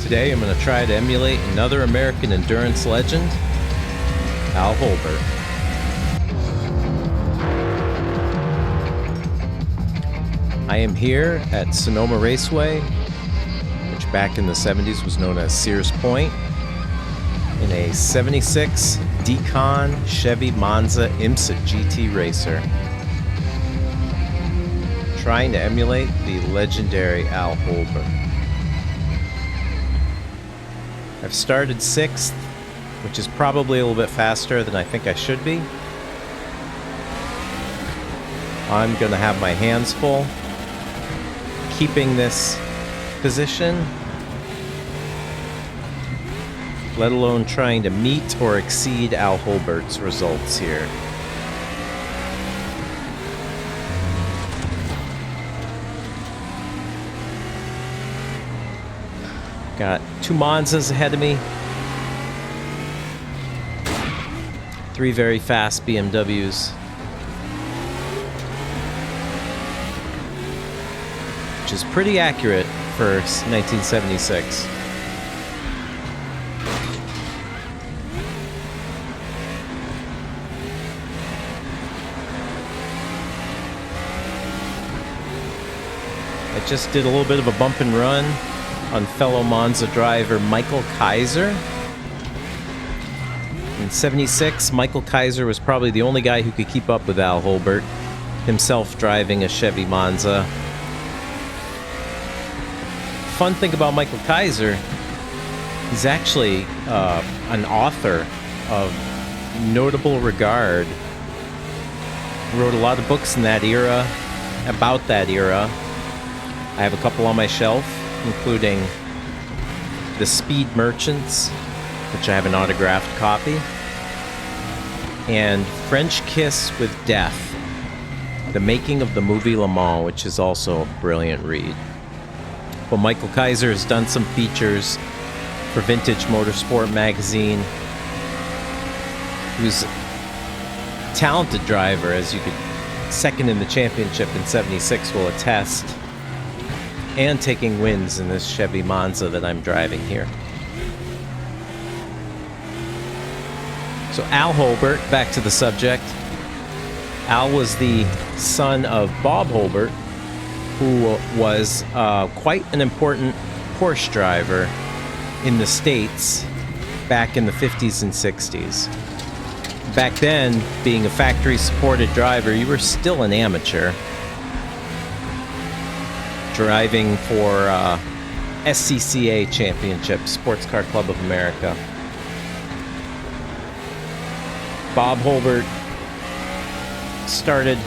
Today I'm going to try to emulate another American endurance legend, Al Holbert. I am here at Sonoma Raceway, which back in the 70s was known as Sears Point, in a 76 Dekon Chevy Monza IMSA GT racer, trying to emulate the legendary Al Holbert. I've started 6th, which is probably a little bit faster than I think I should be. I'm going to have my hands full keeping this position, let alone trying to meet or exceed Al Holbert's results here. Got 2 Monzas ahead of me, 3 very fast BMWs, which is pretty accurate for 1976. I just did a little bit of a bump and run on fellow Monza driver Michael Kaiser. In 76, Michael Kaiser was probably the only guy who could keep up with Al Holbert, himself driving a Chevy Monza. Fun thing about Michael Kaiser, he's actually an author of notable regard. He wrote a lot of books in that era, about that era. I have a couple on my shelf, including The Speed Merchants, which I have an autographed copy, and French Kiss with Death, the making of the movie Le Mans, which is also a brilliant read. But Michael Kaiser has done some features for Vintage Motorsport magazine. He was a talented driver, as you could, second in the championship in 76 will attest, and taking wins in this Chevy Monza that I'm driving here. So Al Holbert, back to the subject. Al was the son of Bob Holbert, who was quite an important Porsche driver in the States back in the 50s and 60s. Back then, being a factory-supported driver, you were still an amateur, driving for SCCA Championship, Sports Car Club of America. Bob Holbert started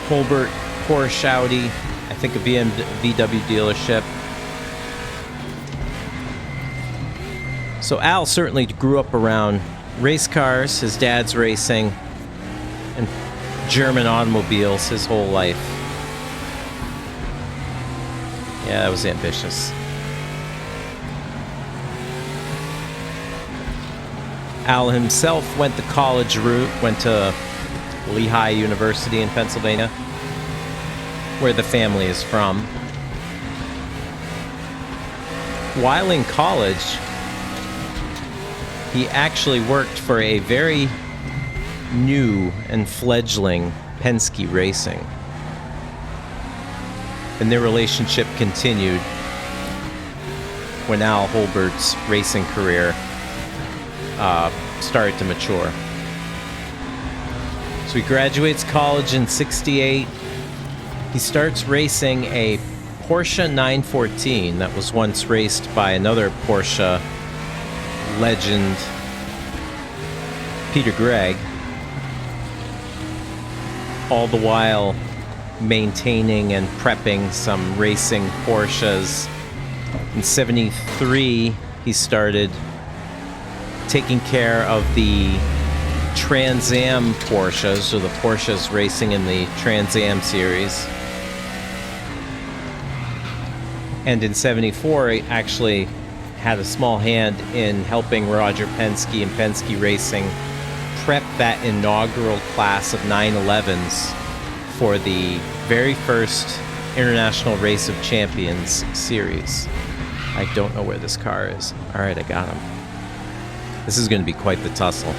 Holbert Porsche Audi, I think a VW dealership. So Al certainly grew up around race cars, his dad's racing, and German automobiles his whole life. Yeah, that was ambitious. Al himself went the college route, went to Lehigh University in Pennsylvania, where the family is from. While in college, he actually worked for a very new and fledgling Penske Racing. And their relationship continued when Al Holbert's racing career started to mature. So he graduates college in 68. He starts racing a Porsche 914 that was once raced by another Porsche legend, Peter Gregg, all the while maintaining and prepping some racing Porsches. In 73, he started taking care of the Trans Am Porsches, or the Porsches racing in the Trans Am series. And in 74, he actually had a small hand in helping Roger Penske and Penske Racing prep that inaugural class of 911s for the very first International Race of Champions series. I don't know where this car is. All right, I got him. This is going to be quite the tussle.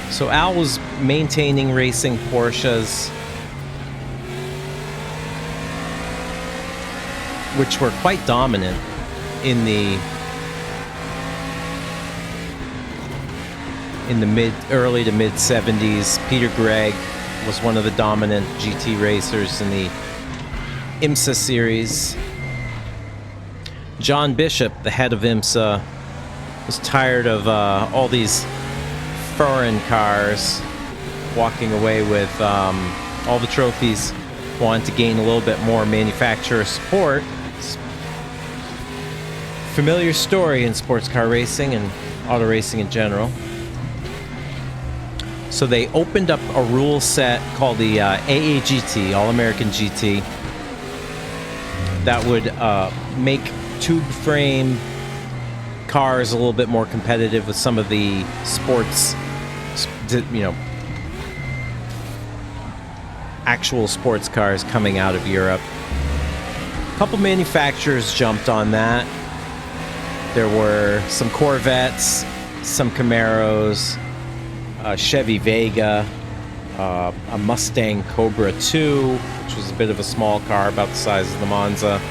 So Al was maintaining racing Porsches, which were quite dominant in the early to mid 70s. Peter Gregg was one of the dominant GT racers in the IMSA series. John Bishop, the head of IMSA, was tired of all these foreign cars, walking away with all the trophies, wanted to gain a little bit more manufacturer support. Familiar story in sports car racing and auto racing in general. So they opened up a rule set called the AAGT, All-American GT, that would make tube frame cars a little bit more competitive with some of the sports, actual sports cars coming out of Europe. A couple manufacturers jumped on that. There were some Corvettes, some Camaros, a Chevy Vega, a Mustang Cobra 2, which was a bit of a small car, about the size of the Monza.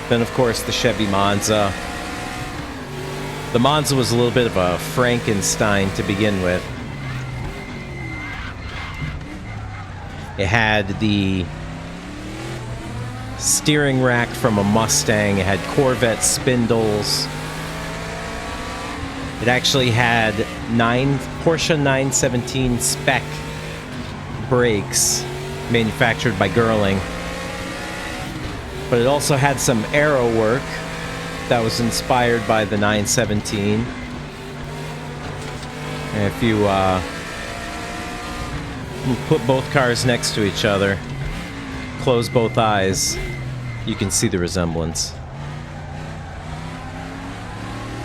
Then, of course, the Chevy Monza. The Monza was a little bit of a Frankenstein to begin with. It had the steering rack from a Mustang. It had Corvette spindles. It actually had Porsche 917 spec brakes manufactured by Girling. But it also had some aero work that was inspired by the 917. And if you put both cars next to each other, close both eyes, you can see the resemblance.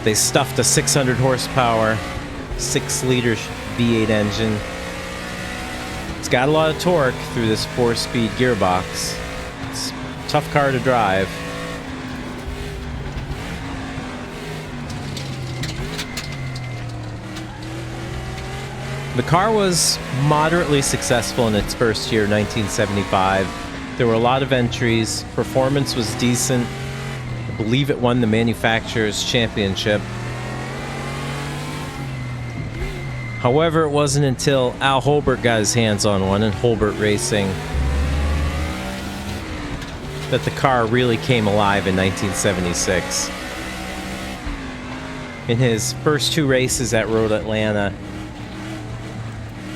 They stuffed a 600 horsepower, 6-liter V8 engine. It's got a lot of torque through this 4-speed gearbox. It's a tough car to drive. The car was moderately successful in its first year, 1975. There were a lot of entries. Performance was decent. I believe it won the Manufacturers' Championship. However, it wasn't until Al Holbert got his hands on one in Holbert Racing that the car really came alive in 1976. In his first 2 races at Road Atlanta,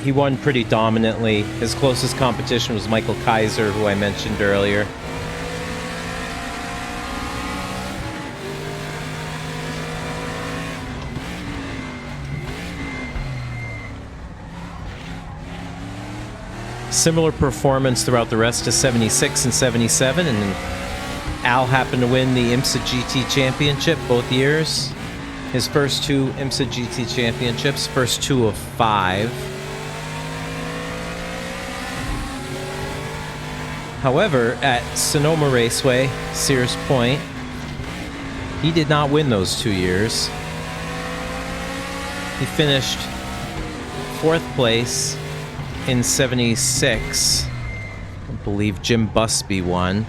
he won pretty dominantly. His closest competition was Michael Kaiser, who I mentioned earlier. Similar performance throughout the rest of 76 and 77, and Al happened to win the IMSA GT championship both years. His first 2 IMSA GT championships, first 2 of 5. However, at Sonoma Raceway, Sears Point, he did not win those 2 years. He finished 4th place in 76. I believe Jim Busby won,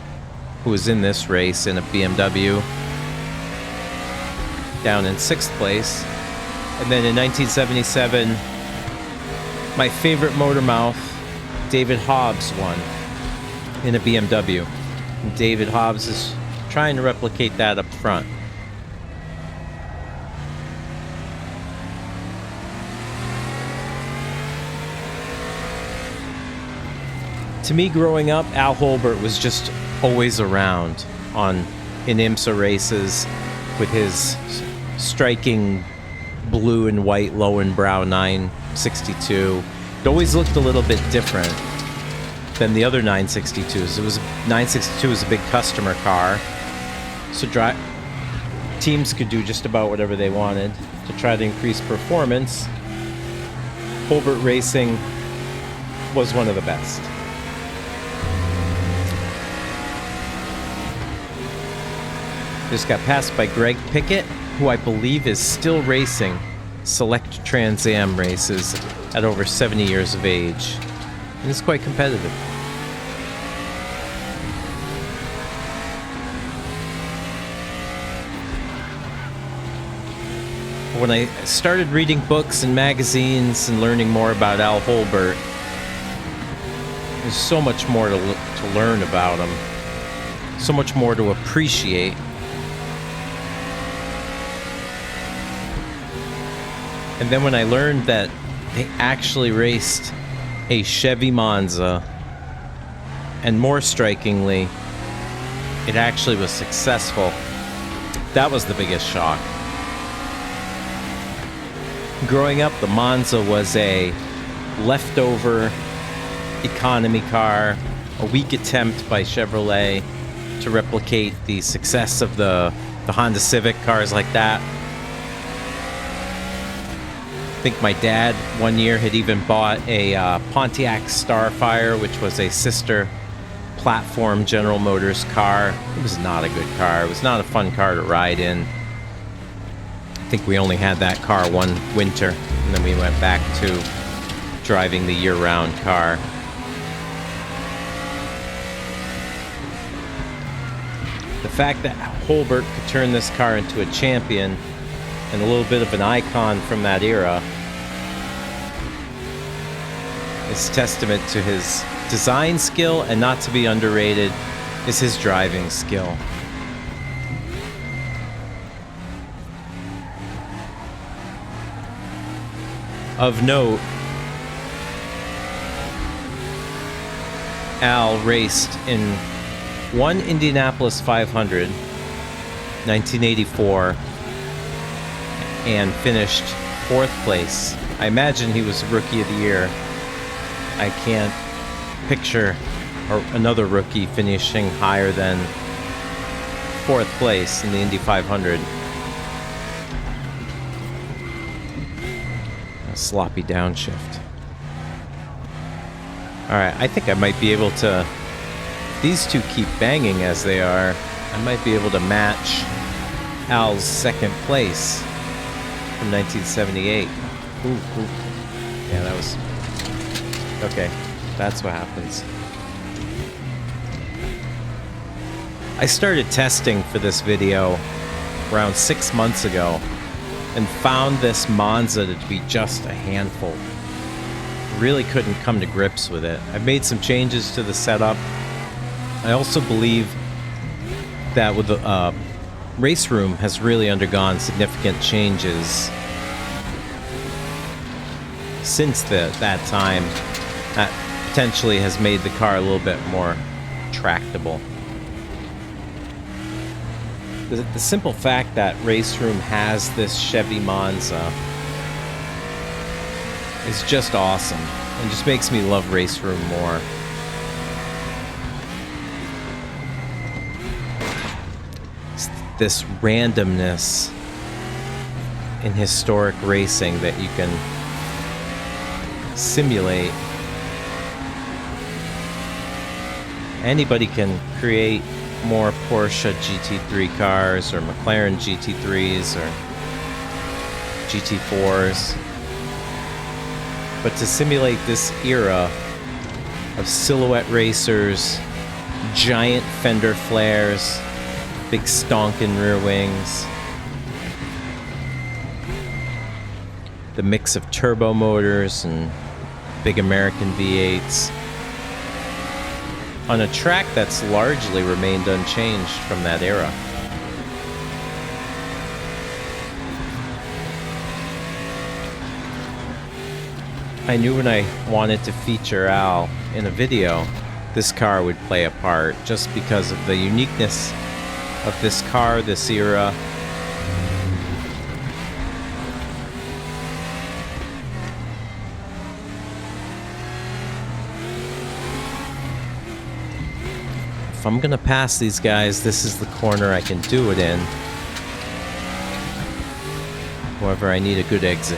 who was in this race in a BMW, down in 6th place. And then in 1977, my favorite motor mouth, David Hobbs, won in a BMW. And David Hobbs is trying to replicate that up front. To me, growing up, Al Holbert was just always around in IMSA races with his striking blue and white low and brow 962. It always looked a little bit different than the other 962s. 962 was a big customer car, so teams could do just about whatever they wanted to try to increase performance. Holbert Racing was one of the best. Just got passed by Greg Pickett, who I believe is still racing select Trans Am races at over 70 years of age. And it's quite competitive. When I started reading books and magazines and learning more about Al Holbert, there's so much more to learn about him, so much more to appreciate. And then when I learned that they actually raced a Chevy Monza, and more strikingly, it actually was successful, that was the biggest shock. Growing up, the Monza was a leftover economy car, a weak attempt by Chevrolet to replicate the success of the Honda Civic, cars like that. I think my dad one year had even bought a Pontiac Starfire, which was a sister platform General Motors car. It was not a good car. It was not a fun car to ride in. I think we only had that car one winter, and then we went back to driving the year-round car. The fact that Holbert could turn this car into a champion and a little bit of an icon from that era is testament to his design skill, and not to be underrated is his driving skill. Of note, Al raced in one Indianapolis 500, 1984, and finished 4th place. I imagine he was Rookie of the Year. I can't picture another rookie finishing higher than 4th place in the Indy 500. Sloppy downshift. Alright, I think I might be able to... These two keep banging as they are. I might be able to match Al's 2nd place from 1978. Ooh. Yeah, that was... Okay, that's what happens. I started testing for this video around 6 months ago, and found this Monza to be just a handful. Really couldn't come to grips with it. I've made some changes to the setup. I also believe that with the RaceRoom has really undergone significant changes since that time. That potentially has made the car a little bit more tractable. The simple fact that RaceRoom has this Chevy Monza is just awesome, and just makes me love RaceRoom more. It's this randomness in historic racing that you can simulate. Anybody can create more Porsche GT3 cars, or McLaren GT3s, or GT4s. But to simulate this era of silhouette racers, giant fender flares, big stonking rear wings, the mix of turbo motors and big American V8s, on a track that's largely remained unchanged from that era. I knew when I wanted to feature Al in a video, this car would play a part, just because of the uniqueness of this car, this era. If I'm gonna pass these guys, this is the corner I can do it in. However, I need a good exit.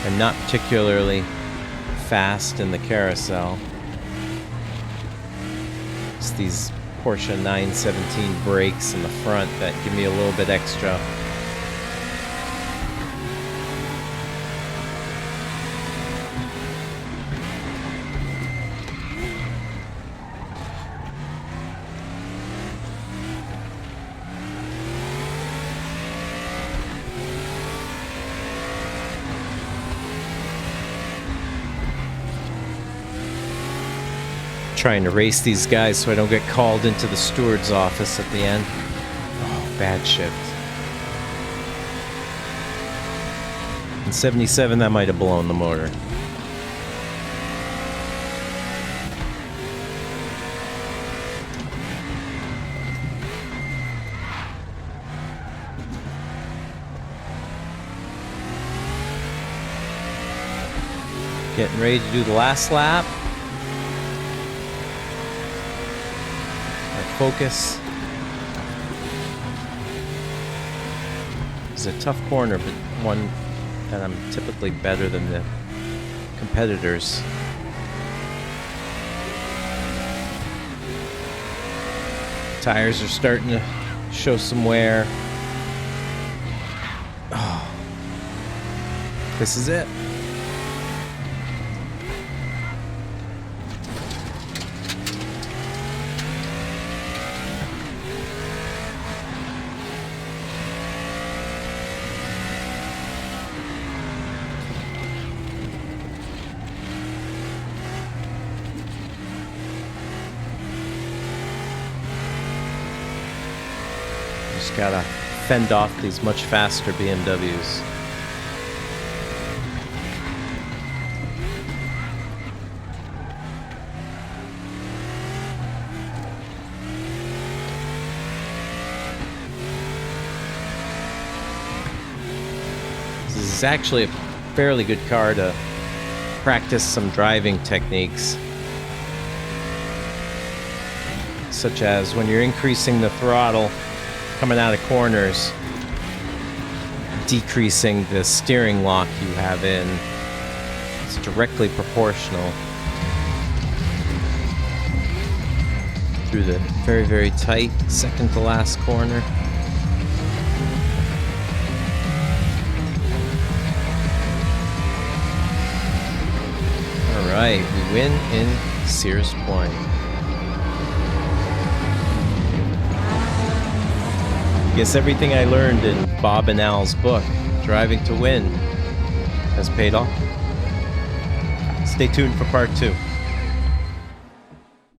I'm not particularly fast in the carousel. It's these Porsche 917 brakes in the front that give me a little bit extra. Trying to race these guys so I don't get called into the steward's office at the end. Oh, bad shift. In 77, that might have blown the motor. Getting ready to do the last lap. Focus. It's a tough corner, but one that I'm typically better than the competitors. Tires are starting to show some wear. Oh, this is it. Just gotta fend off these much faster BMWs. This is actually a fairly good car to practice some driving techniques, such as when you're increasing the throttle coming out of corners, decreasing the steering lock you have in. It's directly proportional through the very, very tight second to last corner. All right, we win in Sears Point. Guess everything I learned in Bob and Al's book, Driving to Win, has paid off. Stay tuned for part 2.